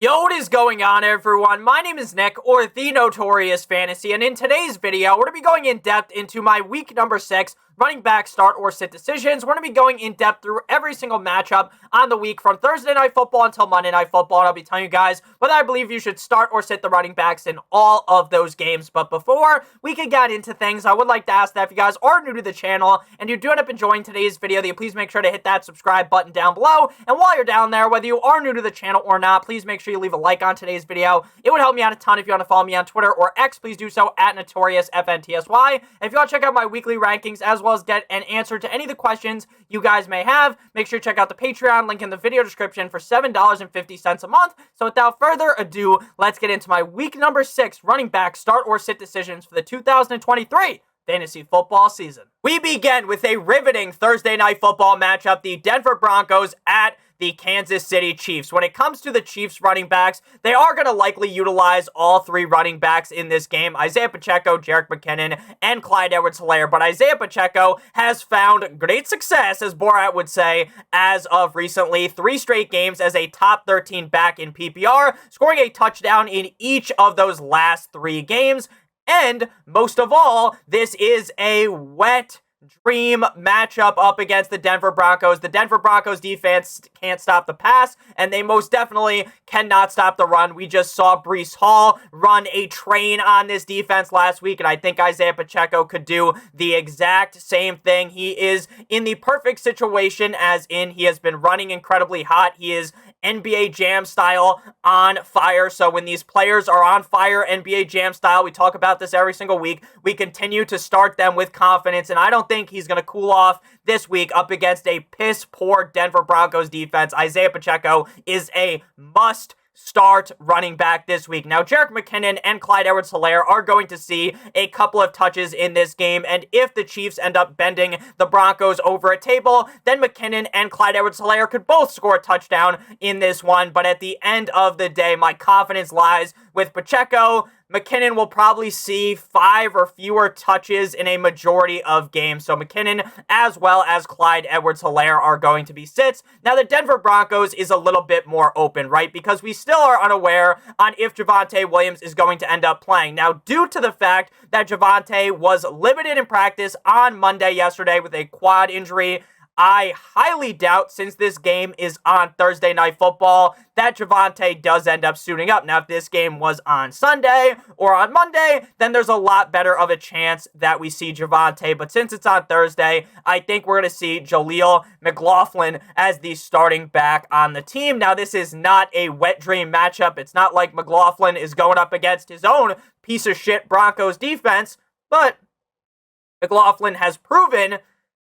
Yo, what is going on, everyone? My name is Nick, or the Notorious Fantasy, and in today's video, we're going to be going in depth into my week number 6 running back start or sit decisions. We're going to be going in depth through every single matchup on the week from Thursday Night Football until Monday Night Football, and I'll be telling you guys whether I believe you should start or sit the running backs in all of those games. But before we can get into things, I would like to ask that if you guys are new to the channel and you do end up enjoying today's video, that you please make sure to hit that subscribe button down below. And while you're down there, whether you are new to the channel or not, please make sure you leave a like on today's video. It would help me out a ton. If you want to follow me on Twitter or X, please do so at NotoriousFantasy. And if you want to check out my weekly rankings as well as get an answer to any of the questions you guys may have, make sure to check out the Patreon link in the video description for $7.50 a month. So without further ado, let's get into my week number 6 running back start or sit decisions for the 2023 fantasy football season. We begin with a riveting Thursday Night Football matchup, the Denver Broncos at the Kansas City Chiefs. When it comes to the Chiefs running backs, they are going to likely utilize all 3 running backs in this game: Isaiah Pacheco, Jerick McKinnon, and Clyde Edwards-Helaire. But Isaiah Pacheco has found great success, as Borat would say, as of recently. 3 straight games as a top 13 back in PPR, scoring a touchdown in each of those last 3 games. And most of all, this is a wet dream matchup up against the Denver Broncos. The Denver Broncos defense can't stop the pass, and they most definitely cannot stop the run. We just saw Breece Hall run a train on this defense last week, and I think Isaiah Pacheco could do the exact same thing. He is in the perfect situation, as in he has been running incredibly hot. He is NBA Jam style on fire. So when these players are on fire, NBA Jam style, we talk about this every single week, we continue to start them with confidence, and I don't think he's going to cool off this week up against a piss-poor Denver Broncos defense. Isaiah Pacheco is a must start running back this week. Now, Jerick McKinnon and Clyde Edwards-Helaire are going to see a couple of touches in this game, and if the Chiefs end up bending the Broncos over a table, then McKinnon and Clyde Edwards-Helaire could both score a touchdown in this one. But at the end of the day, my confidence lies with Pacheco. McKinnon will probably see 5 or fewer touches in a majority of games. So McKinnon as well as Clyde Edwards-Helaire are going to be sits. Now, the Denver Broncos is a little bit more open, right? Because we still are unaware on if Javonte Williams is going to end up playing. Now, due to the fact that Javonte was limited in practice on Monday yesterday with a quad injury, I highly doubt, since this game is on Thursday Night Football, that Javonte does end up suiting up. Now, if this game was on Sunday or on Monday, then there's a lot better of a chance that we see Javonte. But since it's on Thursday, I think we're going to see Jaleel McLaughlin as the starting back on the team. Now, this is not a wet dream matchup. It's not like McLaughlin is going up against his own piece of shit Broncos defense, but McLaughlin has proven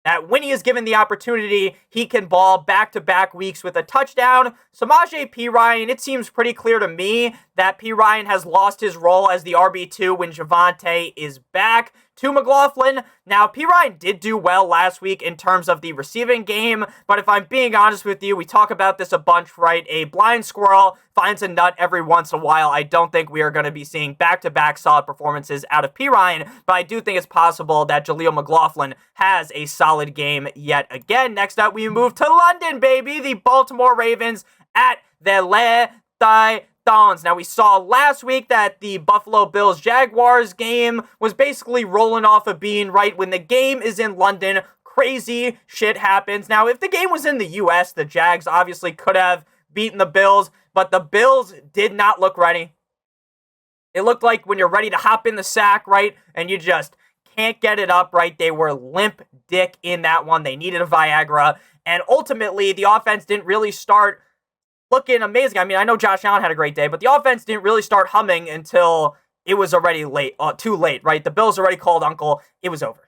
that when he is given the opportunity, he can ball back-to-back weeks with a touchdown. Samaje Perine, it seems pretty clear to me that Perine has lost his role as the RB2 when Javonte is back to McLaughlin. Now, Perine did do well last week in terms of the receiving game, but if I'm being honest with you, we talk about this a bunch, right? A blind squirrel finds a nut every once in a while. I don't think we are going to be seeing back-to-back solid performances out of Perine, but I do think it's possible that Jaleel McLaughlin has a solid game yet again. Next up, we move to London, baby. The Baltimore Ravens at the Le Titans. Now, we saw last week that the Buffalo Bills-Jaguars game was basically rolling off a bean, right? When the game is in London, crazy shit happens. Now, if the game was in the U.S., the Jags obviously could have beaten the Bills, but the Bills did not look ready. It looked like when you're ready to hop in the sack, right, and you just can't get it up, right? They were limp dick in that one. They needed a Viagra, and ultimately, the offense didn't really start looking amazing. I mean, I know Josh Allen had a great day, but the offense didn't really start humming until it was already late, too late, right? The Bills already called uncle. It was over.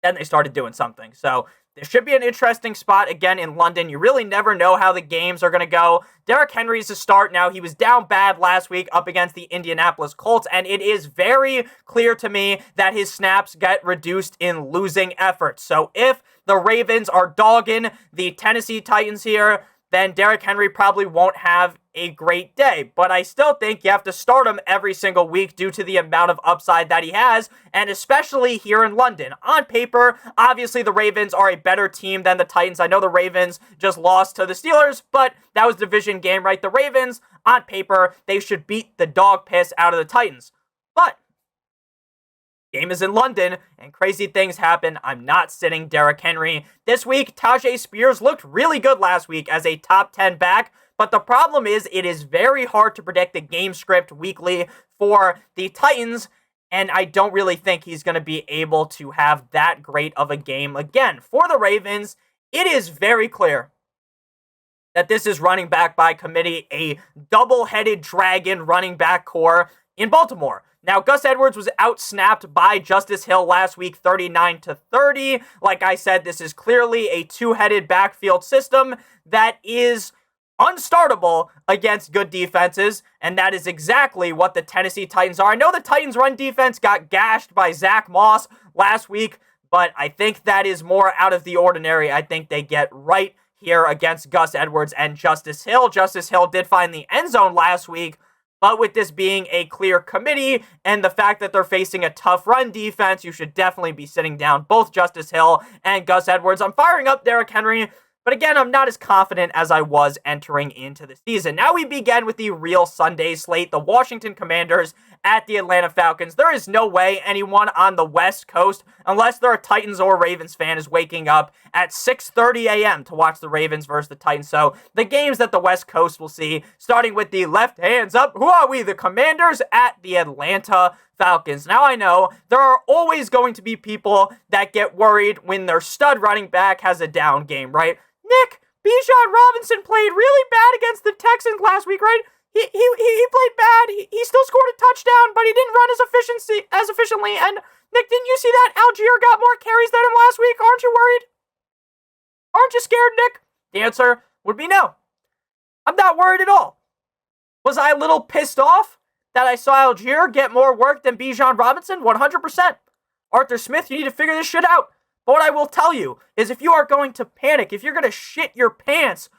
Then they started doing something. So there should be an interesting spot again in London. You really never know how the games are going to go. Derrick Henry's to start now. He was down bad last week up against the Indianapolis Colts, and it is very clear to me that his snaps get reduced in losing efforts. So if the Ravens are dogging the Tennessee Titans here, then Derrick Henry probably won't have a great day. But I still think you have to start him every single week due to the amount of upside that he has, and especially here in London. On paper, obviously the Ravens are a better team than the Titans. I know the Ravens just lost to the Steelers, but that was a division game, right? The Ravens, on paper, they should beat the dog piss out of the Titans. But game is in London, and crazy things happen. I'm not sitting Derrick Henry. This week, Tajay Spears looked really good last week as a top 10 back, but the problem is it is very hard to predict the game script weekly for the Titans, and I don't really think he's going to be able to have that great of a game again. For the Ravens, it is very clear that this is running back by committee, a double-headed dragon running back core in Baltimore. Now, Gus Edwards was outsnapped by Justice Hill last week, 39-30. Like I said, this is clearly a two-headed backfield system that is unstartable against good defenses, and that is exactly what the Tennessee Titans are. I know the Titans' run defense got gashed by Zach Moss last week, but I think that is more out of the ordinary. I think they get right here against Gus Edwards and Justice Hill. Justice Hill did find the end zone last week, but with this being a clear committee and the fact that they're facing a tough run defense, you should definitely be sitting down both Justice Hill and Gus Edwards. I'm firing up Derrick Henry, but again, I'm not as confident as I was entering into the season. Now we begin with the real Sunday slate, the Washington Commanders at the Atlanta Falcons. There is no way anyone on the West Coast, unless they're a Titans or Ravens fan, is waking up at 6:30 a.m. to watch the Ravens versus the Titans. So the games that the West Coast will see, starting with the left hands up, who are we? The Commanders at the Atlanta Falcons. Now I know there are always going to be people that get worried when their stud running back has a down game, right? Nick, Bijan Robinson played really bad against the Texans last week, right? He played bad. He still scored a touchdown, but he didn't run as efficiently. And Nick, didn't you see that Algier got more carries than him last week? Aren't you worried? Aren't you scared, Nick? The answer would be no. I'm not worried at all. Was I a little pissed off that I saw Algier get more work than Bijan Robinson? 100%. Arthur Smith, you need to figure this shit out. But what I will tell you is if you are going to panic, if you're going to shit your pants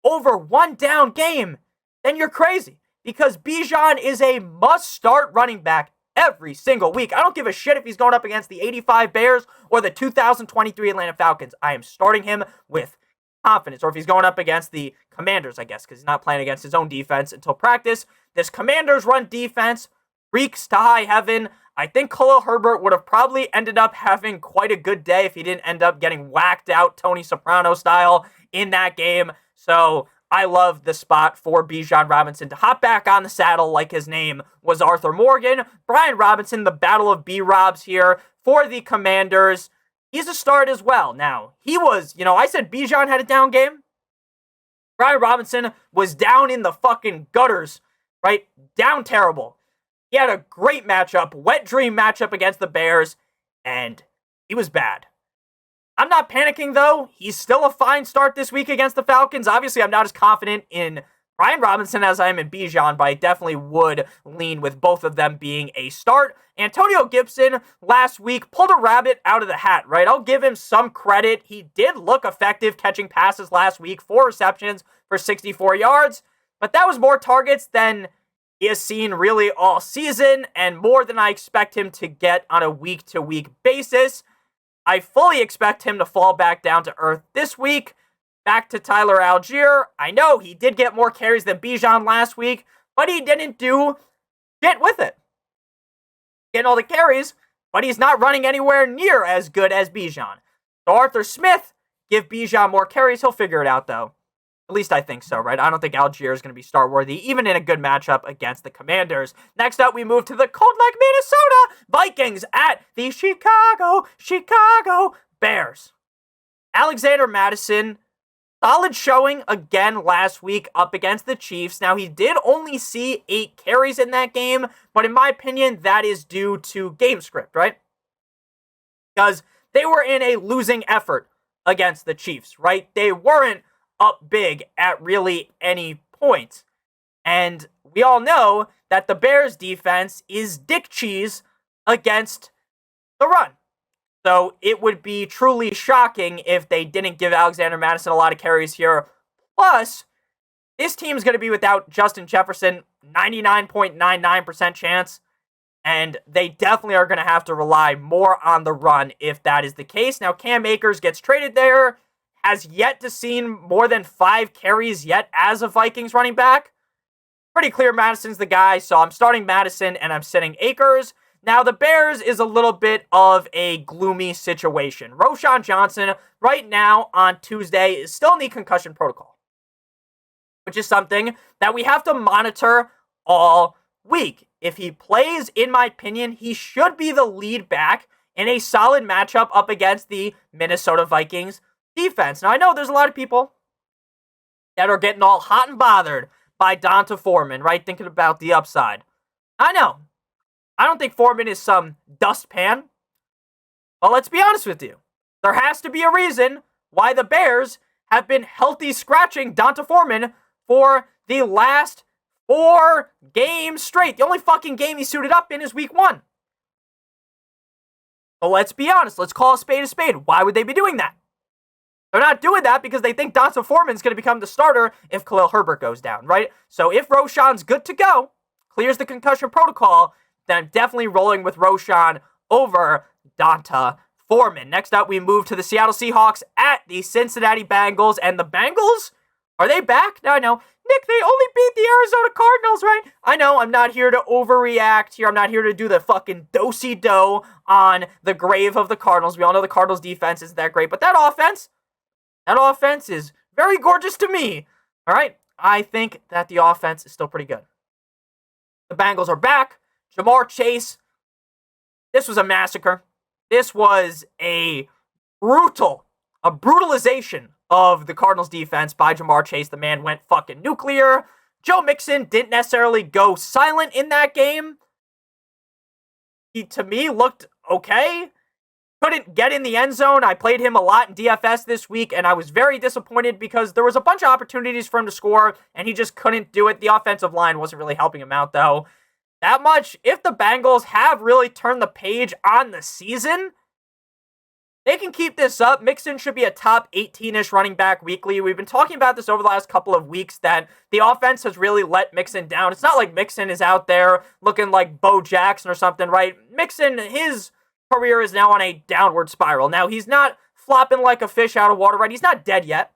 over one down game, then you're crazy. Because Bijan is a must-start running back every single week. I don't give a shit if he's going up against the 85 Bears or the 2023 Atlanta Falcons. I am starting him with confidence. Or if he's going up against the Commanders, I guess, because he's not playing against his own defense until practice. This Commanders run defense reeks to high heaven. I think Khalil Herbert would have probably ended up having quite a good day if he didn't end up getting whacked out Tony Soprano style in that game. So I love the spot for Bijan Robinson to hop back on the saddle like his name was Arthur Morgan. Brian Robinson, the battle of B-Robs here for the Commanders. He's a start as well. Now, he was, I said Bijan had a down game. Brian Robinson was down in the fucking gutters, right? Down terrible. He had a great matchup, wet dream matchup against the Bears, and he was bad. I'm not panicking, though. He's still a fine start this week against the Falcons. Obviously, I'm not as confident in Brian Robinson as I am in Bijan, but I definitely would lean with both of them being a start. Antonio Gibson last week pulled a rabbit out of the hat, right? I'll give him some credit. He did look effective catching passes last week, 4 receptions for 64 yards, but that was more targets than he has seen really all season and more than I expect him to get on a week-to-week basis. I fully expect him to fall back down to earth this week. Back to Tyler Algier. I know he did get more carries than Bijan last week, but he didn't do shit with it. Getting all the carries, but he's not running anywhere near as good as Bijan. So Arthur Smith, give Bijan more carries. He'll figure it out, though. At least I think so, right? I don't think Algier is going to be start-worthy, even in a good matchup against the Commanders. Next up, we move to the cold-like Minnesota Vikings at the Chicago Bears. Alexander Mattison, solid showing again last week up against the Chiefs. Now, he did only see 8 carries in that game, but in my opinion, that is due to game script, right? Because they were in a losing effort against the Chiefs, right? They weren't up big at really any point. And we all know that the Bears defense is dick cheese against the run. So it would be truly shocking if they didn't give Alexander Mattison a lot of carries here. Plus, this team's going to be without Justin Jefferson, 99.99% chance. And they definitely are going to have to rely more on the run if that is the case. Now, Cam Akers gets traded there, has yet to see more than 5 carries yet as a Vikings running back. Pretty clear Madison's the guy, so I'm starting Madison and I'm sitting Akers. Now, the Bears is a little bit of a gloomy situation. Roschon Johnson, right now on Tuesday, is still in the concussion protocol, which is something that we have to monitor all week. If he plays, in my opinion, he should be the lead back in a solid matchup up against the Minnesota Vikings defense. Now, I know there's a lot of people that are getting all hot and bothered by D'Onta Foreman, right? Thinking about the upside. I know. I don't think Foreman is some dustpan. But let's be honest with you. There has to be a reason why the Bears have been healthy scratching D'Onta Foreman for the last 4 games straight. The only fucking game he suited up in is week 1. So let's be honest. Let's call a spade a spade. Why would they be doing that? They're not doing that because they think D'Onta Foreman's going to become the starter if Khalil Herbert goes down, right? So if Roschon's good to go, clears the concussion protocol, then I'm definitely rolling with Roschon over D'Onta Foreman. Next up, we move to the Seattle Seahawks at the Cincinnati Bengals. And the Bengals, are they back? Now I know, Nick, they only beat the Arizona Cardinals, right? I know, I'm not here to overreact here. I'm not here to do the fucking do-si-do on the grave of the Cardinals. We all know the Cardinals defense isn't that great, but that offense is very gorgeous to me. All right? I think that the offense is still pretty good. The Bengals are back. Jamar Chase, this was a massacre. This was a brutalization of the Cardinals defense by Jamar Chase. The man went fucking nuclear. Joe Mixon didn't necessarily go silent in that game. He, to me, looked okay. Couldn't get in the end zone. I played him a lot in DFS this week, and I was very disappointed because there was a bunch of opportunities for him to score, and he just couldn't do it. The offensive line wasn't really helping him out, though. That much, if the Bengals have really turned the page on the season, they can keep this up. Mixon should be a top 18-ish running back weekly. We've been talking about this over the last couple of weeks that the offense has really let Mixon down. It's not like Mixon is out there looking like Bo Jackson or something, right? Mixon, his career is now on a downward spiral. Now, he's not flopping like a fish out of water, right? He's not dead yet.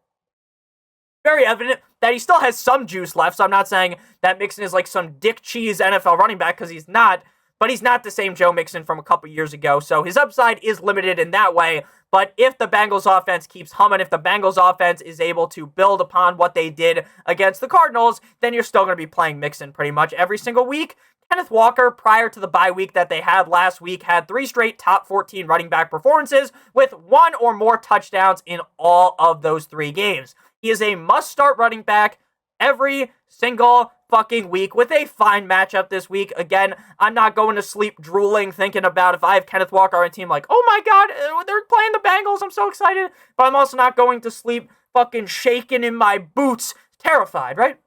Very evident that he still has some juice left, so I'm not saying that Mixon is like some dick cheese NFL running back, because he's not, but he's not the same Joe Mixon from a couple years ago, so his upside is limited in that way. But if the Bengals offense keeps humming, if the Bengals offense is able to build upon what they did against the Cardinals, then you're still going to be playing Mixon pretty much every single week. Kenneth Walker, prior to the bye week that they had last week, had 3 straight top 14 running back performances with 1 or more touchdowns in all of those 3 games. He is a must-start running back every single fucking week with a fine matchup this week. Again, I'm not going to sleep drooling thinking about if I have Kenneth Walker on a team like, oh my god, they're playing the Bengals, I'm so excited. But I'm also not going to sleep fucking shaking in my boots, terrified, right?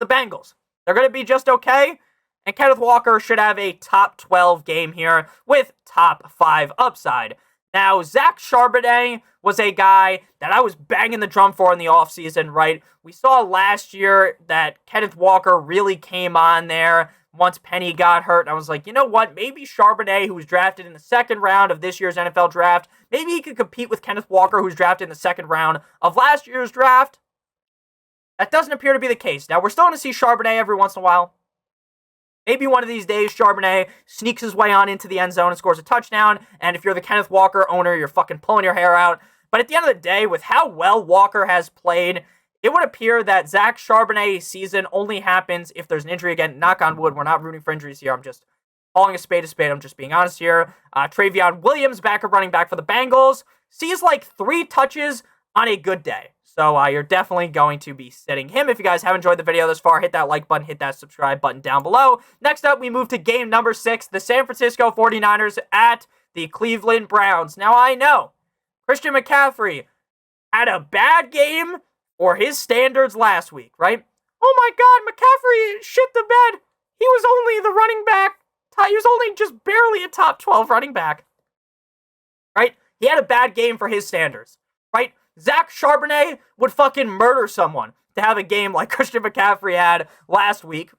The Bengals, they're going to be just okay. And Kenneth Walker should have a top 12 game here with top 5 upside. Now, Zach Charbonnet was a guy that I was banging the drum for in the offseason, right? We saw last year that Kenneth Walker really came on there once Penny got hurt. And I was like, you know what? Maybe Charbonnet, who was drafted in the 2nd round of this year's NFL draft, maybe he could compete with Kenneth Walker, who was drafted in the 2nd round of last year's draft. That doesn't appear to be the case. Now, we're still going to see Charbonnet every once in a while. Maybe one of these days, Charbonnet sneaks his way on into the end zone and scores a touchdown, and if you're the Kenneth Walker owner, you're fucking pulling your hair out. But at the end of the day, with how well Walker has played, it would appear that Zach Charbonnet's season only happens if there's an injury. Again, knock on wood, we're not rooting for injuries here. I'm just calling a spade a spade. I'm just being honest here. Travion Williams, backup running back for the Bengals, sees like 3 touches on a good day. So you're definitely going to be sitting him. If you guys have enjoyed the video this far, hit that like button, hit that subscribe button down below. Next up, we move to game number 6, the San Francisco 49ers at the Cleveland Browns. Now, I know Christian McCaffrey had a bad game for his standards last week, right? Oh my God, McCaffrey shit the bed. He was only the running back. He was only just barely a top 12 running back, right? He had a bad game for his standards, right? Zach Charbonnet would fucking murder someone to have a game like Christian McCaffrey had last week.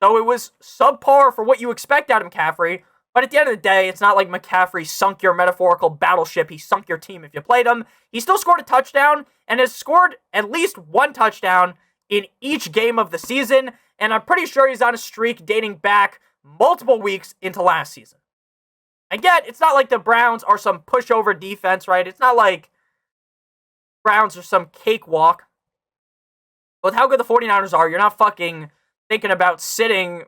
So it was subpar for what you expect out of McCaffrey. But at the end of the day, it's not like McCaffrey sunk your metaphorical battleship. He sunk your team if you played him. He still scored a touchdown and has scored at least one touchdown in each game of the season. And I'm pretty sure he's on a streak dating back multiple weeks into last season. Again, it's not like the Browns are some pushover defense, right? It's not like Browns are some cakewalk. With how good the 49ers are, you're not fucking thinking about sitting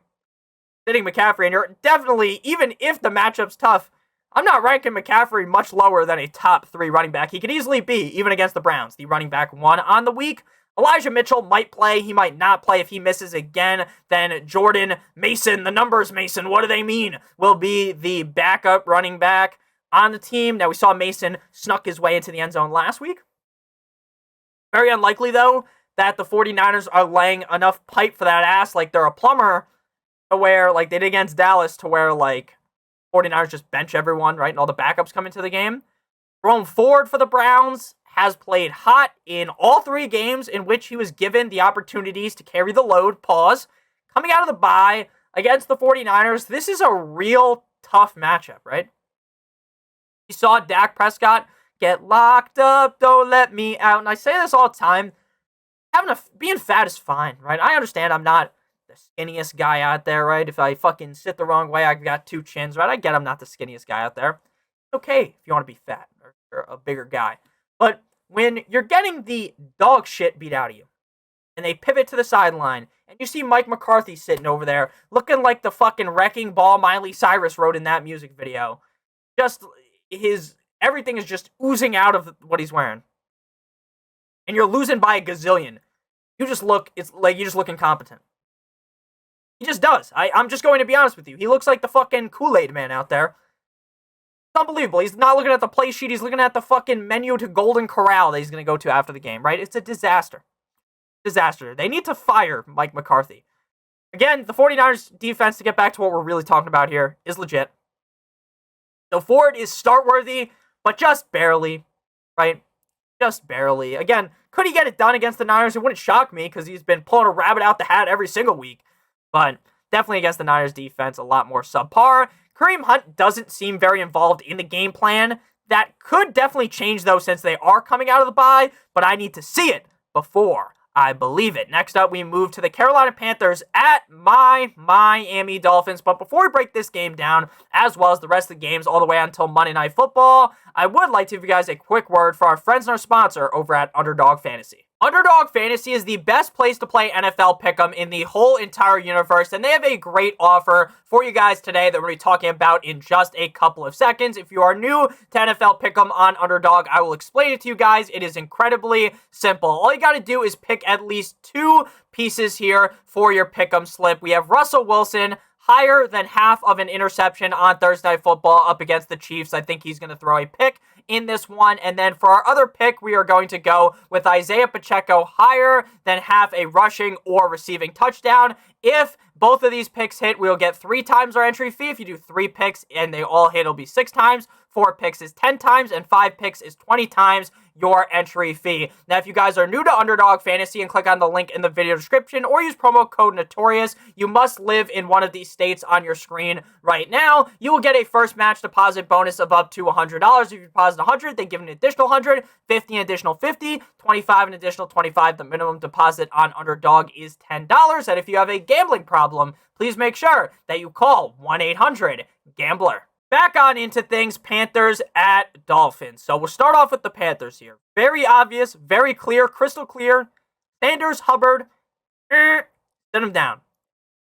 McCaffrey, and you're definitely, even if the matchup's tough, I'm not ranking McCaffrey much lower than a top 3 running back. He could easily be, even against the Browns, the running back 1 on the week. Elijah Mitchell might play. He might not play. If he misses again, then Jordan Mason, the numbers Mason, what do they mean? Will be the backup running back on the team. Now, we saw Mason snuck his way into the end zone last week. Very unlikely, though, that the 49ers are laying enough pipe for that ass like they're a plumber to where, like they did against Dallas, to where, like, 49ers just bench everyone, right, and all the backups come into the game. Jerome Ford for the Browns has played hot in all 3 games in which he was given the opportunities to carry the load. Pause. Coming out of the bye against the 49ers, this is a real tough matchup, right? You saw Dak Prescott get locked up, don't let me out. And I say this all the time. Being fat is fine, right? I understand I'm not the skinniest guy out there, right? If I fucking sit the wrong way, I've got 2 chins, right? I get I'm not the skinniest guy out there. It's okay if you want to be fat or you're a bigger guy. But when you're getting the dog shit beat out of you, and they pivot to the sideline, and you see Mike McCarthy sitting over there, looking like the fucking wrecking ball Miley Cyrus wrote in that music video. Just everything is just oozing out of what he's wearing. And you're losing by a gazillion. It's like you just look incompetent. He just does. I'm just going to be honest with you. He looks like the fucking Kool-Aid man out there. It's unbelievable. He's not looking at the play sheet. He's looking at the fucking menu to Golden Corral that he's going to go to after the game, right? It's a disaster. Disaster. They need to fire Mike McCarthy. Again, the 49ers defense, to get back to what we're really talking about here, is legit. So Ford is start-worthy, but just barely, right? Just barely. Again, could he get it done against the Niners? It wouldn't shock me because he's been pulling a rabbit out the hat every single week. But definitely against the Niners defense, a lot more subpar. Kareem Hunt doesn't seem very involved in the game plan. That could definitely change, though, since they are coming out of the bye, but I need to see it before I believe it. Next up, we move to the Carolina Panthers at my Miami Dolphins. But before we break this game down, as well as the rest of the games all the way until Monday Night Football, I would like to give you guys a quick word for our friends and our sponsor over at Underdog Fantasy. Underdog Fantasy is the best place to play NFL Pick'em in the whole entire universe, and they have a great offer for you guys today that we're going to be talking about in just a couple of seconds. If you are new to NFL Pick'em on Underdog, I will explain it to you guys. It is incredibly simple. All you got to do is pick at least 2 pieces here for your Pick'em slip. We have Russell Wilson, higher than half of an interception on Thursday Night Football up against the Chiefs. I think he's going to throw a pick in this one. And then for our other pick, we are going to go with Isaiah Pacheco, higher than half a rushing or receiving touchdown. If both of these picks hit, we'll get 3 times our entry fee. If you do 3 picks and they all hit, it'll be 6 times. 4 picks is 10 times, and 5 picks is 20 times your entry fee. Now, if you guys are new to Underdog Fantasy and click on the link in the video description or use promo code Notorious, you must live in one of these states on your screen right now. You will get a first match deposit bonus of up to $100. If you deposit $100, they give an additional $100, $50 an additional $50, $25 an additional $25. The minimum deposit on Underdog is $10. And if you have a gambling problem, please make sure that you call 1-800-GAMBLER. Back on into things, Panthers at Dolphins. So we'll start off with the Panthers here. Very obvious, very clear, crystal clear. Sanders, Hubbard, sit them down.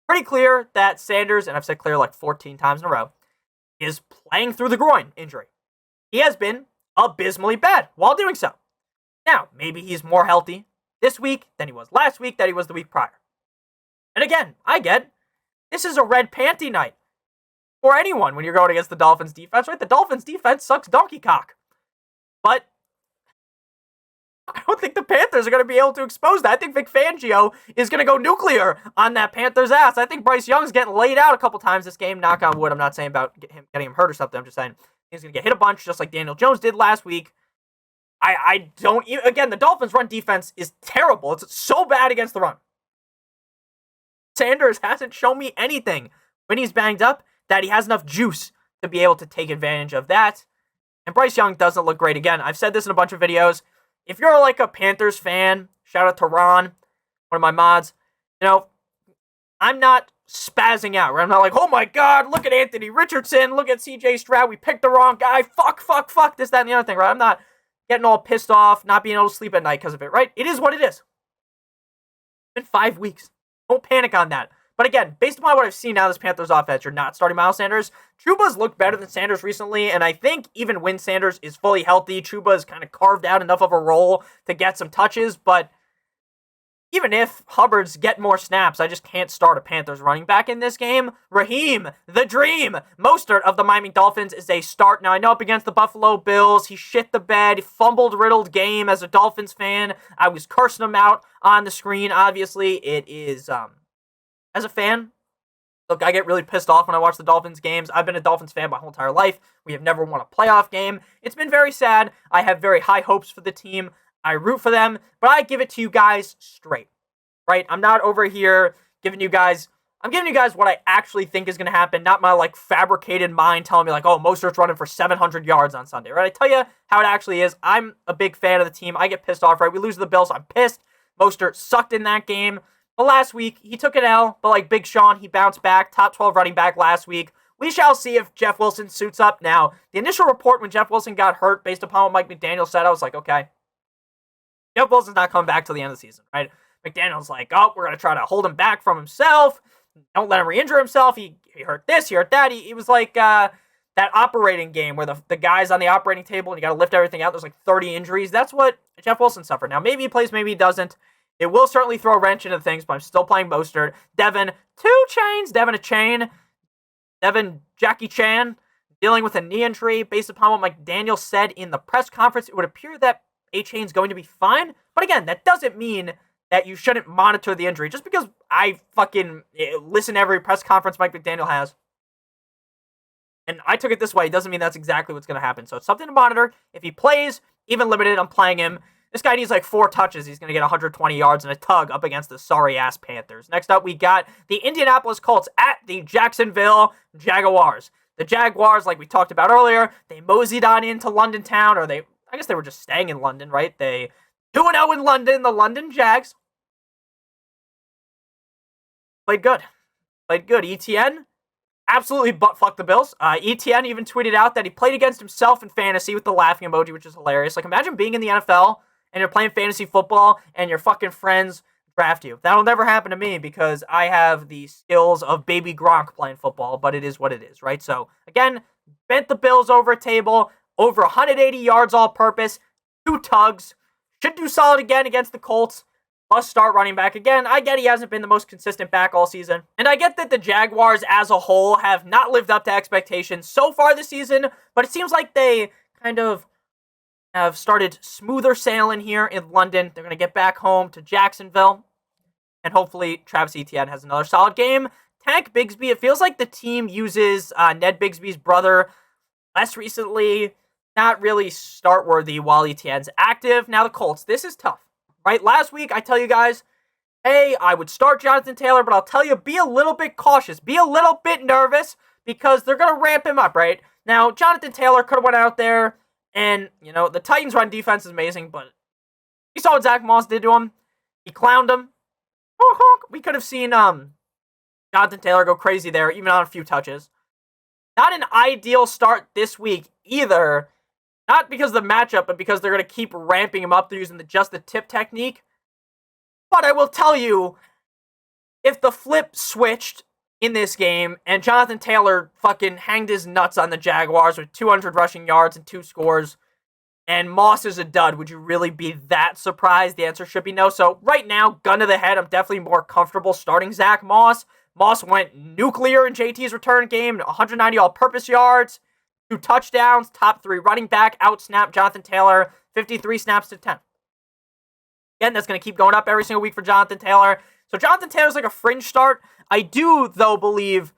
Pretty clear that Sanders, and I've said clear like 14 times in a row, is playing through the groin injury. He has been abysmally bad while doing so. Now, maybe he's more healthy this week than he was last week, than he was the week prior. And again, I get, this is a red panty night for anyone when you're going against the Dolphins defense, right? The Dolphins defense sucks donkey cock. But I don't think the Panthers are going to be able to expose that. I think Vic Fangio is going to go nuclear on that Panthers ass. I think Bryce Young's getting laid out a couple times this game. Knock on wood. I'm not saying about getting him hurt or something. I'm just saying he's going to get hit a bunch just like Daniel Jones did last week. I don't even, again, the Dolphins' run defense is terrible. It's so bad against the run. Sanders hasn't shown me anything when he's banged up that he has enough juice to be able to take advantage of that. And Bryce Young doesn't look great. Again, I've said this in a bunch of videos. If you're like a Panthers fan, shout out to Ron, one of my mods, I'm not spazzing out, right? I'm not like, oh my God, look at Anthony Richardson, look at CJ Stroud, we picked the wrong guy, fuck, this, that, and the other thing, right? I'm not getting all pissed off, not being able to sleep at night because of it, right? It is what it is. It's been 5 weeks. Don't panic on that. But again, based upon what I've seen now, this Panthers offense, you're not starting Miles Sanders. Chuba's looked better than Sanders recently, and I think even when Sanders is fully healthy, Chuba's kind of carved out enough of a role to get some touches, but even if Hubbard's get more snaps, I just can't start a Panthers running back in this game. Raheem, the dream, Mostert of the Miami Dolphins is a start. Now, I know up against the Buffalo Bills, he shit the bed, fumbled, riddled game. As a Dolphins fan, I was cursing him out on the screen. Obviously, it is, as a fan, look, I get really pissed off when I watch the Dolphins games. I've been a Dolphins fan my whole entire life. We have never won a playoff game. It's been very sad. I have very high hopes for the team. I root for them, but I give it to you guys straight, right? I'm not over here giving you guys what I actually think is going to happen, not my, fabricated mind telling me, oh, Mostert's running for 700 yards on Sunday, right? I tell you how it actually is. I'm a big fan of the team. I get pissed off, right? We lose to the Bills. I'm pissed. Mostert sucked in that game. But last week, he took an L, but like Big Sean, he bounced back. Top 12 running back last week. We shall see if Jeff Wilson suits up. Now, the initial report when Jeff Wilson got hurt, based upon what Mike McDaniel said, I was like, okay, Jeff Wilson's not coming back till the end of the season, right? McDaniel's like, oh, we're going to try to hold him back from himself. Don't let him re-injure himself. He hurt this, he hurt that. He was like that operating game where the guy's on the operating table and you got to lift everything out. There's like 30 injuries. That's what Jeff Wilson suffered. Now, maybe he plays, maybe he doesn't. It will certainly throw a wrench into things, but I'm still playing Mostert. Devin, 2 chains. Devin, a chain. Devin, Jackie Chan, dealing with a knee injury. Based upon what McDaniel said in the press conference, it would appear that A-Chain's going to be fine. But again, that doesn't mean that you shouldn't monitor the injury. Just because I fucking listen to every press conference Mike McDaniel has, and I took it this way, doesn't mean that's exactly what's going to happen. So it's something to monitor. If he plays, even limited, I'm playing him. This guy needs 4 touches. He's going to get 120 yards and a tug up against the sorry-ass Panthers. Next up, we got the Indianapolis Colts at the Jacksonville Jaguars. The Jaguars, like we talked about earlier, they moseyed on into London town, I guess they were just staying in London, right? They 2-0 in London, the London Jags. Played good. ETN absolutely butt-fucked the Bills. ETN even tweeted out that he played against himself in fantasy with the laughing emoji, which is hilarious. Imagine being in the NFL and you're playing fantasy football and your fucking friends draft you. That'll never happen to me because I have the skills of baby Gronk playing football, but it is what it is, right? So, again, bent the Bills over a table, over 180 yards all-purpose, 2 tugs. Should do solid again against the Colts. Must start running back again. I get he hasn't been the most consistent back all season. And I get that the Jaguars as a whole have not lived up to expectations so far this season, but it seems like they kind of have started smoother sailing here in London. They're going to get back home to Jacksonville. And hopefully Travis Etienne has another solid game. Tank Bigsby, it feels like the team uses Ned Bigsby's brother less recently. Not really start-worthy while Etienne's active. Now the Colts, this is tough, right? Last week, I tell you guys, hey, I would start Jonathan Taylor, but I'll tell you, be a little bit cautious. Be a little bit nervous because they're going to ramp him up, right? Now, Jonathan Taylor could have went out there and, the Titans' run defense is amazing, but you saw what Zach Moss did to him. He clowned him. We could have seen Jonathan Taylor go crazy there, even on a few touches. Not an ideal start this week either. Not because of the matchup, but because they're going to keep ramping him up. They're using just the tip technique. But I will tell you, if the flip switched in this game and Jonathan Taylor fucking hanged his nuts on the Jaguars with 200 rushing yards and 2 scores, and Moss is a dud, would you really be that surprised? The answer should be no. So right now, gun to the head, I'm definitely more comfortable starting Zach Moss. Moss went nuclear in JT's return game, 190 all-purpose yards, 2 touchdowns, top 3 running back, out-snap Jonathan Taylor, 53 snaps to 10. Again, that's going to keep going up every single week for Jonathan Taylor. So Jonathan Taylor's like a fringe start. I do, though, believe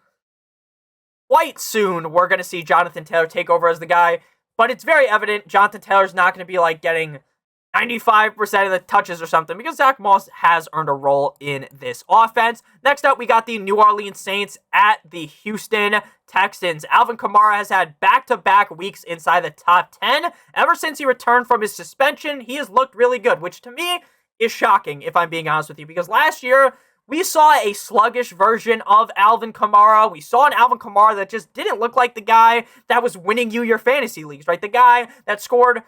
quite soon we're going to see Jonathan Taylor take over as the guy. but it's very evident Jonathan Taylor's not going to be like getting 95% of the touches or something because Zach Moss has earned a role in this offense. Next up, we got the New Orleans Saints at the Houston Texans. Alvin Kamara has had back-to-back weeks inside the top 10. Ever since he returned from his suspension, he has looked really good, which to me is shocking, if I'm being honest with you, because last year, we saw a sluggish version of Alvin Kamara. We saw an Alvin Kamara that just didn't look like the guy that was winning you your fantasy leagues, right? The guy that scored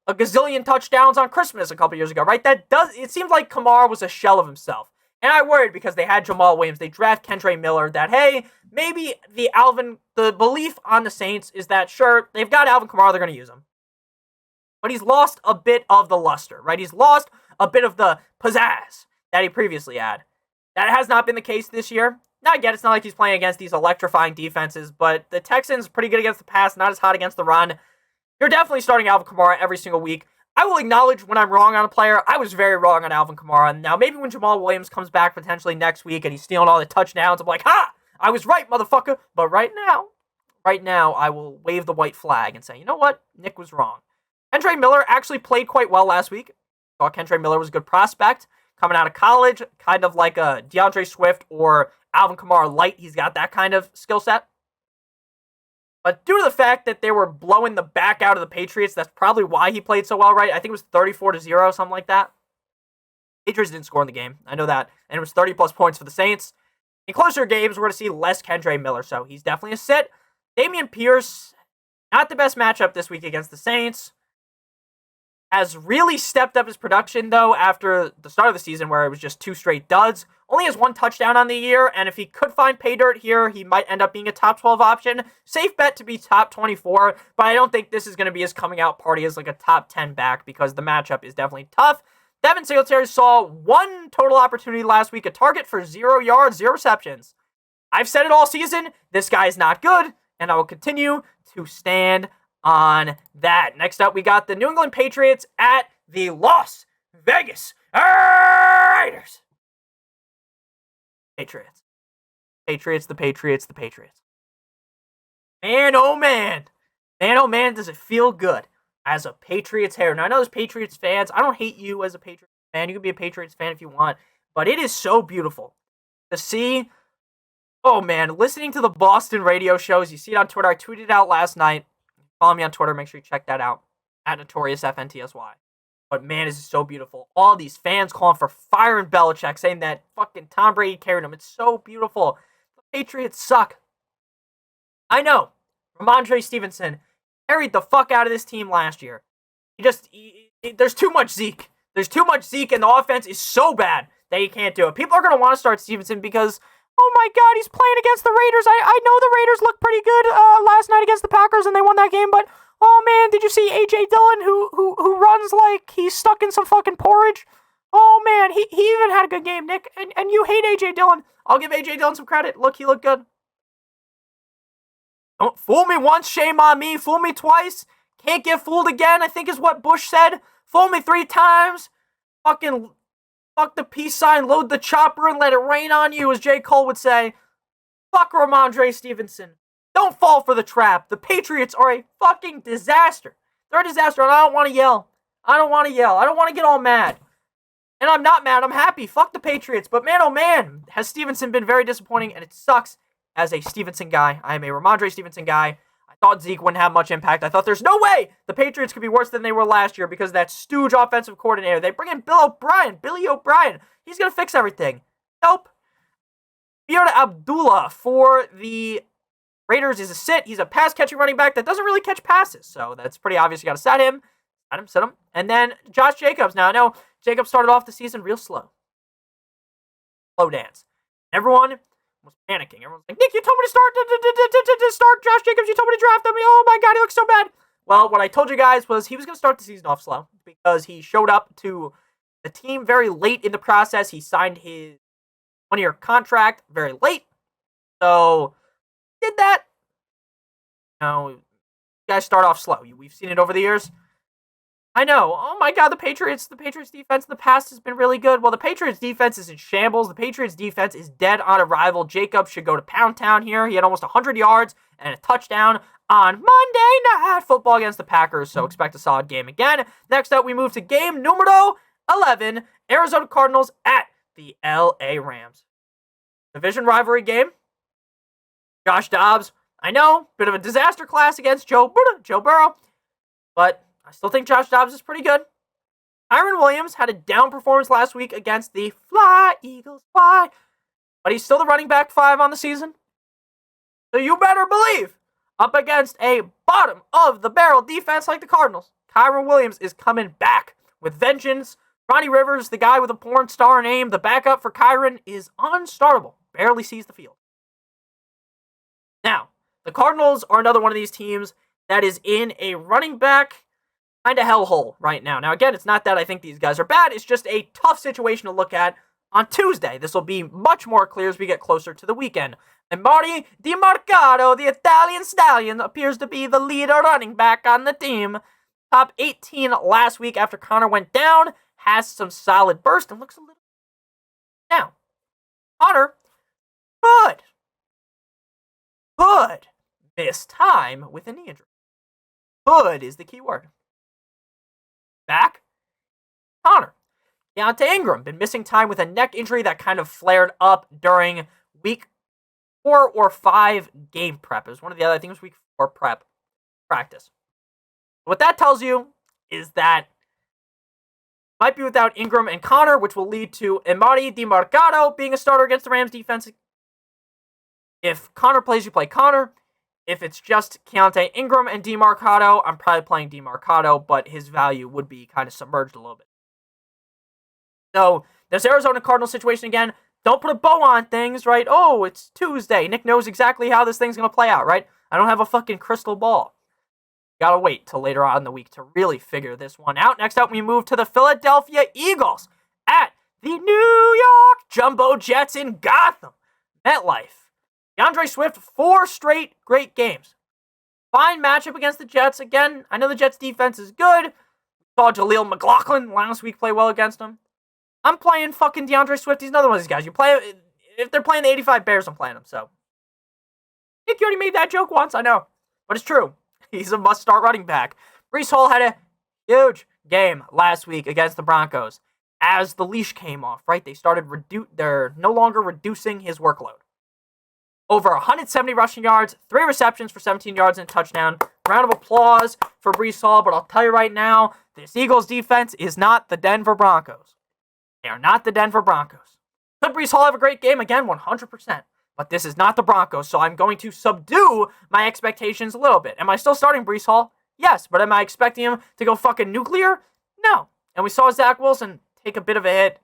a gazillion touchdowns on Christmas a couple years ago, right? It seems like Kamara was a shell of himself. And I worried because they had Jamal Williams. They draft Kendre Miller that, hey, maybe the belief on the Saints is that, sure, they've got Alvin Kamara, they're going to use him. But he's lost a bit of the luster, right? He's lost a bit of the pizzazz that he previously had. That has not been the case this year. Now, I get it's not like he's playing against these electrifying defenses, but the Texans pretty good against the pass, not as hot against the run. You're definitely starting Alvin Kamara every single week. I will acknowledge when I'm wrong on a player. I was very wrong on Alvin Kamara. Now, maybe when Jamal Williams comes back potentially next week and he's stealing all the touchdowns, I'm like, ha! I was right, motherfucker. But right now, I will wave the white flag and say, you know what? Nick was wrong. Kendre Miller actually played quite well last week. Thought Kendre Miller was a good prospect. Coming out of college, kind of like a DeAndre Swift or Alvin Kamara light. He's got that kind of skill set. But due to the fact that they were blowing the back out of the Patriots, that's probably why he played so well, right? I think it was 34-0, something like that. Patriots didn't score in the game. I know that. And it was 30-plus points for the Saints. In closer games, we're going to see less Kendre Miller, so he's definitely a sit. Dameon Pierce, not the best matchup this week against the Saints. Has really stepped up his production, though, after the start of the season where it was just 2 straight duds. Only has 1 touchdown on the year, and if he could find pay dirt here, he might end up being a top 12 option. Safe bet to be top 24, but I don't think this is going to be his coming out party as like a top 10 back because the matchup is definitely tough. Devin Singletary saw 1 total opportunity last week, a target for 0 yards, 0 receptions. I've said it all season, this guy is not good, and I will continue to stand on that. Next up, we got the New England Patriots at the Las Vegas Raiders. Patriots. The Patriots. Man, oh man. Man, oh man, does it feel good as a Patriots hater. Now, I know there's Patriots fans. I don't hate you as a Patriots fan. You can be a Patriots fan if you want. But it is so beautiful to see. Oh man, listening to the Boston radio shows. You see it on Twitter. I tweeted it out last night. Follow me on Twitter. Make sure you check that out. At NotoriousFantasy. But man, is it so beautiful. All these fans calling for firing Belichick, saying that fucking Tom Brady carried him. It's so beautiful. The Patriots suck. I know. Ramondre Stevenson carried the fuck out of this team last year. There's too much Zeke. There's too much Zeke, and the offense is so bad that he can't do it. People are going to want to start Stevenson because, oh my God, he's playing against the Raiders. I know the Raiders looked pretty good last night against the Packers, and they won that game, but oh man, did you see A.J. Dillon who runs like he's stuck in some fucking porridge? Oh man, he even had a good game, Nick, and you hate A.J. Dillon. I'll give A.J. Dillon some credit. Look, he looked good. Don't fool me once, shame on me. Fool me twice, can't get fooled again, I think is what Bush said. Fool me 3 times. Fucking fuck the peace sign, load the chopper, and let it rain on you, as J. Cole would say. Fuck Ramondre Stevenson. Don't fall for the trap. The Patriots are a fucking disaster. They're a disaster, and I don't want to yell. I don't want to get all mad. And I'm not mad. I'm happy. Fuck the Patriots. But man, oh man, has Stevenson been very disappointing, and it sucks as a Stevenson guy. I am a Ramondre Stevenson guy. I thought Zeke wouldn't have much impact. I thought there's no way the Patriots could be worse than they were last year because of that stooge offensive coordinator. They bring in Billy O'Brien. He's going to fix everything. Nope. Pierre Abdullah for the Raiders is a sit. He's a pass-catching running back that doesn't really catch passes, so that's pretty obvious. You got to sit him. And then Josh Jacobs. Now, I know Jacobs started off the season real slow. Slow dance. Everyone was panicking. Everyone's like, Nick, you told me to start Josh Jacobs. You told me to draft him. Oh my God, he looks so bad. Well, what I told you guys was he was going to start the season off slow because he showed up to the team very late in the process. He signed his 1-year contract very late. So, did that. You guys start off slow. We've seen it over the years. I know. Oh my god, the Patriots defense in the past has been really good. Well, the Patriots defense is in shambles. The Patriots defense is dead on arrival. Jacobs should go to Pound Town here. He had almost 100 yards and a touchdown on Monday Night Football against the Packers, so expect a solid game again. Next up, we move to game numero 11, Arizona Cardinals at the LA Rams. Division rivalry game. Josh Dobbs, I know, bit of a disaster class against Joe Burrow, but I still think Josh Dobbs is pretty good. Kyren Williams had a down performance last week against the Fly Eagles Fly, but he's still the running back 5 on the season. So you better believe, up against a bottom-of-the-barrel defense like the Cardinals, Kyren Williams is coming back with vengeance. Ronnie Rivers, the guy with a porn star name, the backup for Kyren, is unstartable. Barely sees the field. Now, the Cardinals are another one of these teams that is in a running back kind of hellhole right now. Now, again, it's not that I think these guys are bad. It's just a tough situation to look at on Tuesday. This will be much more clear as we get closer to the weekend. And Marty DiMarcado, the Italian stallion, appears to be the leader running back on the team. Top 18 last week after Connor went down. Has some solid burst and looks a little... Now, Connor could miss time with a knee injury. Could is the key word. Back, Connor. Deontay Ingram, been missing time with a neck injury that kind of flared up during week 4 or 5 game prep. It was one of the other, I think it was week 4 prep practice. What that tells you is that might be without Ingram and Connor, which will lead to Emari DiMarcado being a starter against the Rams defense. If Connor plays, you play Connor. If it's just Keontae Ingram and DiMarcado, I'm probably playing DiMarcado, but his value would be kind of submerged a little bit. So, this Arizona Cardinals situation again, don't put a bow on things, right? Oh, it's Tuesday. Nick knows exactly how this thing's going to play out, right? I don't have a fucking crystal ball. Gotta wait till later on in the week to really figure this one out. Next up, we move to the Philadelphia Eagles at the New York Jumbo Jets in Gotham. MetLife. DeAndre Swift, 4 straight great games. Fine matchup against the Jets. Again, I know the Jets defense is good. We saw Jaleel McLaughlin last week play well against them. I'm playing fucking DeAndre Swift. He's another one of these guys. You play, if they're playing the 85 Bears, I'm playing them. So, Nick, you already made that joke once, I know. But it's true. He's a must-start running back. Breece Hall had a huge game last week against the Broncos. As the leash came off, right? They started they're no longer reducing his workload. Over 170 rushing yards, 3 receptions for 17 yards and a touchdown. Round of applause for Breece Hall, but I'll tell you right now, this Eagles defense is not the Denver Broncos. They are not the Denver Broncos. Could Breece Hall have a great game? Again, 100%. But this is not the Broncos, so I'm going to subdue my expectations a little bit. Am I still starting Breece Hall? Yes, but am I expecting him to go fucking nuclear? No. And we saw Zach Wilson take a bit of a hit.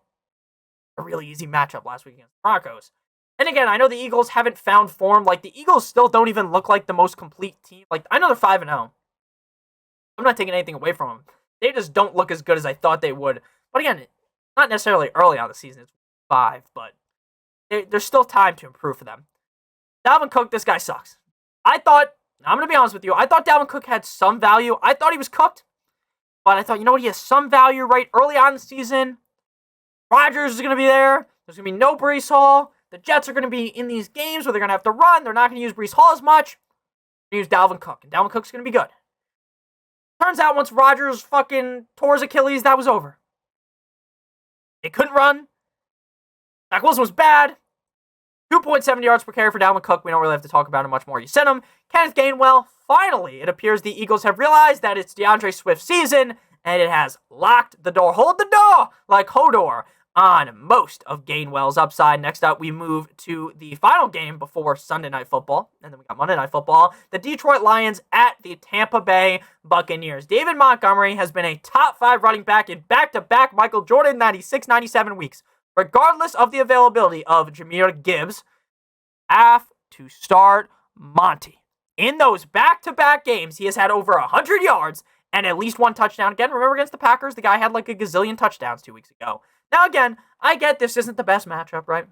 A really easy matchup last week against the Broncos. And again, I know the Eagles haven't found form. Like, the Eagles still don't even look like the most complete team. Like, I know they're 5-0. I'm not taking anything away from them. They just don't look as good as I thought they would. But again, not necessarily early on the season. It's 5, but there's still time to improve for them. Dalvin Cook, this guy sucks. I'm going to be honest with you, I thought Dalvin Cook had some value. I thought he was cooked. But I thought, you know what, he has some value right early on in the season. Rodgers is going to be there. There's going to be no Breece Hall. The Jets are going to be in these games where they're going to have to run. They're not going to use Breece Hall as much. They're going to use Dalvin Cook. And Dalvin Cook's going to be good. Turns out once Rodgers fucking tore his Achilles, that was over. They couldn't run. Zach Wilson was bad. 2.7 yards per carry for Dalvin Cook. We don't really have to talk about him much more. You sent him. Kenneth Gainwell. Finally, it appears the Eagles have realized that it's DeAndre Swift season, and it has locked the door. Hold the door like Hodor on most of Gainwell's upside. Next up, we move to the final game before Sunday Night Football, and then we got Monday Night Football. The Detroit Lions at the Tampa Bay Buccaneers. David Montgomery has been a top 5 running back in back-to-back Michael Jordan 96-97 weeks. Regardless of the availability of Jahmyr Gibbs, have to start Monty. In those back-to-back games, he has had over 100 yards and at least 1 touchdown. Again, remember against the Packers, the guy had like a gazillion touchdowns 2 weeks ago. Now again, I get this isn't the best matchup, right?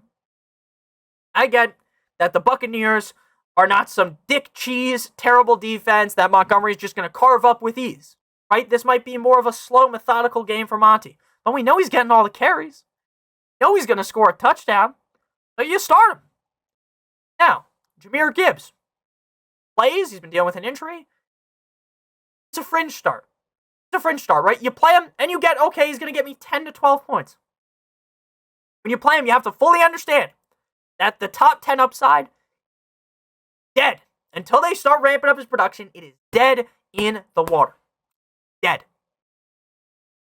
I get that the Buccaneers are not some dick cheese, terrible defense that Montgomery's just going to carve up with ease. right? This might be more of a slow, methodical game for Monty. But we know he's getting all the carries. We know he's going to score a touchdown. So you start him. Now, Jahmyr Gibbs plays. He's been dealing with an injury. It's a fringe start. It's a fringe start, right? You play him and you get, okay, he's going to get me 10 to 12 points. When you play him, you have to fully understand that the top 10 upside, dead. Until they start ramping up his production, it is dead in the water. Dead.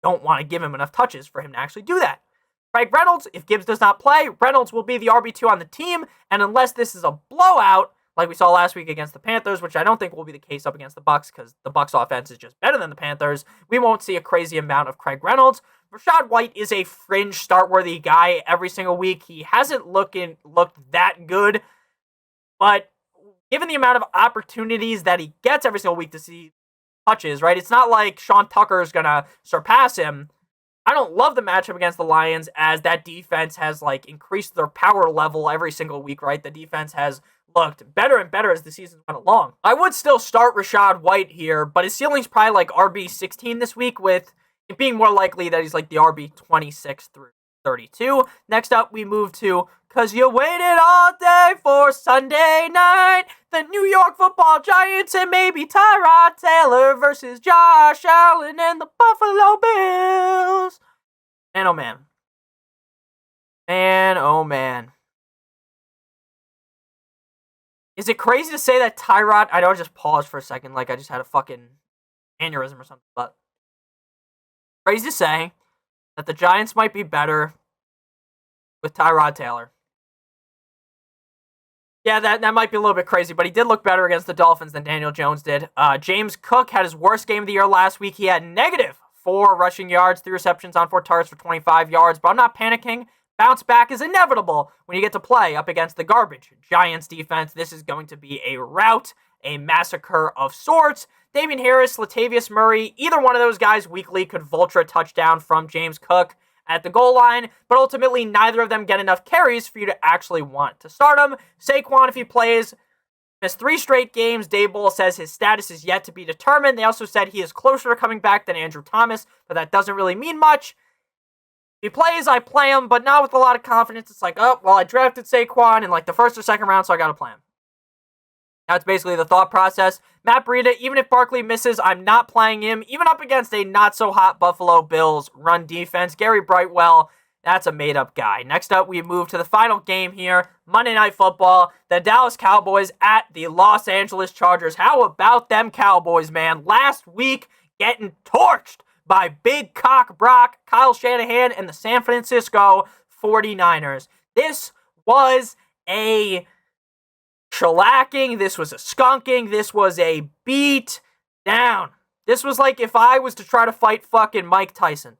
Don't want to give him enough touches for him to actually do that. Craig Reynolds, if Gibbs does not play, Reynolds will be the RB2 on the team, and unless this is a blowout, like we saw last week against the Panthers, which I don't think will be the case up against the Bucs, because the Bucs offense is just better than the Panthers, we won't see a crazy amount of Craig Reynolds. Rachaad White is a fringe start-worthy guy every single week. He hasn't looked that good, but given the amount of opportunities that he gets every single week to see touches, right? It's not like Sean Tucker is going to surpass him. I don't love the matchup against the Lions, as that defense has increased their power level every single week, right? The defense has looked better and better as the season went along. I would still start Rachaad White here, but his ceiling's probably RB16 this week, with it being more likely that he's the RB26 through 32. Next up, we move to, cause you waited all day for Sunday night, the New York Football Giants and maybe Tyrod Taylor versus Josh Allen and the Buffalo Bills. Man, oh man. Man, oh man. Is it crazy to say that Tyrod, I know I just paused for a second, I just had a fucking aneurysm or something, but crazy to say that the Giants might be better with Tyrod Taylor. Yeah, that might be a little bit crazy, but he did look better against the Dolphins than Daniel Jones did. James Cook had his worst game of the year last week. He had -4 rushing yards, 3 receptions on 4 targets for 25 yards, but I'm not panicking. Bounce back is inevitable when you get to play up against the garbage Giants defense. This is going to be a rout, a massacre of sorts. Damian Harris, Latavius Murray, either one of those guys weekly could vulture a touchdown from James Cook at the goal line, but ultimately neither of them get enough carries for you to actually want to start him. Saquon, if he plays, missed 3 straight games. Daboll says his status is yet to be determined. They also said he is closer to coming back than Andrew Thomas, but that doesn't really mean much. If he plays, I play him, but not with a lot of confidence. It's I drafted Saquon in the first or second round, so I got to play him. That's basically the thought process. Matt Breida, even if Barkley misses, I'm not playing him, even up against a not-so-hot Buffalo Bills run defense. Gary Brightwell, that's a made-up guy. Next up, we move to the final game here, Monday Night Football, the Dallas Cowboys at the Los Angeles Chargers. How about them Cowboys, man? Last week, getting torched by Big Cock Brock, Kyle Shanahan, and the San Francisco 49ers. This was a shellacking, this was a skunking, this was a beat down. This was like if I was to try to fight fucking Mike Tyson.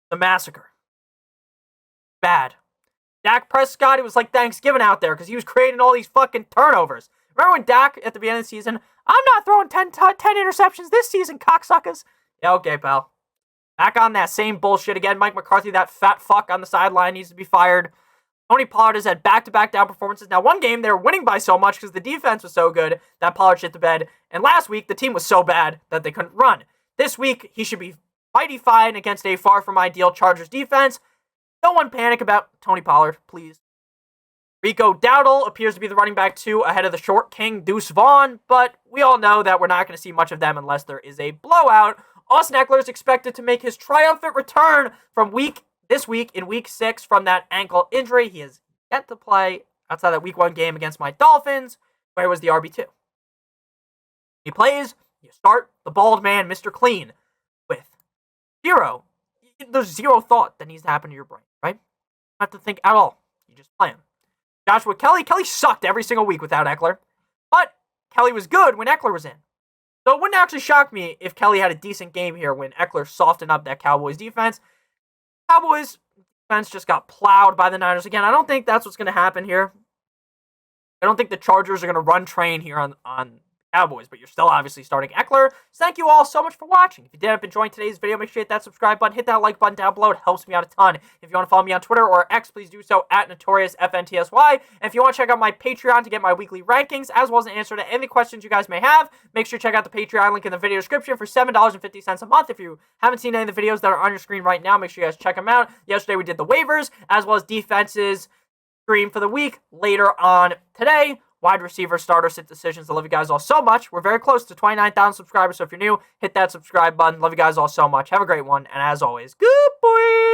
The massacre. Bad. Dak Prescott, it was like Thanksgiving out there because he was creating all these fucking turnovers. Remember when Dak, at the beginning of the season, I'm not throwing 10 interceptions this season, cocksuckers. Yeah, okay, pal. Back on that same bullshit again. Mike McCarthy, that fat fuck on the sideline, needs to be fired. Tony Pollard has had back-to-back down performances. Now, one game, they were winning by so much because the defense was so good that Pollard shit the bed. And last week, the team was so bad that they couldn't run. This week, he should be mighty fine against a far from ideal Chargers defense. No one panic about Tony Pollard, please. Rico Dowdle appears to be the running back 2 ahead of the short king, Deuce Vaughn, but we all know that we're not going to see much of them unless there is a blowout. Austin Eckler is expected to make his triumphant return from this week in week 6 from that ankle injury. He is yet to play outside that week 1 game against my Dolphins, where he was the RB2. He plays, you start the bald man, Mr. Clean, with there's zero thought that needs to happen to your brain, right? You don't have to think at all. You just play him. Joshua Kelly sucked every single week without Eckler, but Kelly was good when Eckler was in. So it wouldn't actually shock me if Kelly had a decent game here when Eckler softened up that Cowboys defense. Cowboys defense just got plowed by the Niners again. I don't think that's what's going to happen here. I don't think the Chargers are going to run train here on Cowboys, but you're still obviously starting Eckler. So thank you all so much for watching. If you did end up enjoying today's video, make sure you hit that subscribe button, hit that like button down below. It helps me out a ton. If you want to follow me on Twitter or X, please do so at NotoriousFantasy. And if you want to check out my Patreon to get my weekly rankings, as well as an answer to any questions you guys may have, make sure to check out the Patreon link in the video description for $7.50 a month. If you haven't seen any of the videos that are on your screen right now, make sure you guys check them out. Yesterday we did the waivers, as well as defenses stream for the week later on today. Wide receiver, starter, sit decisions. I love you guys all so much. We're very close to 29,000 subscribers, so if you're new, hit that subscribe button. Love you guys all so much. Have a great one, and as always, good boy!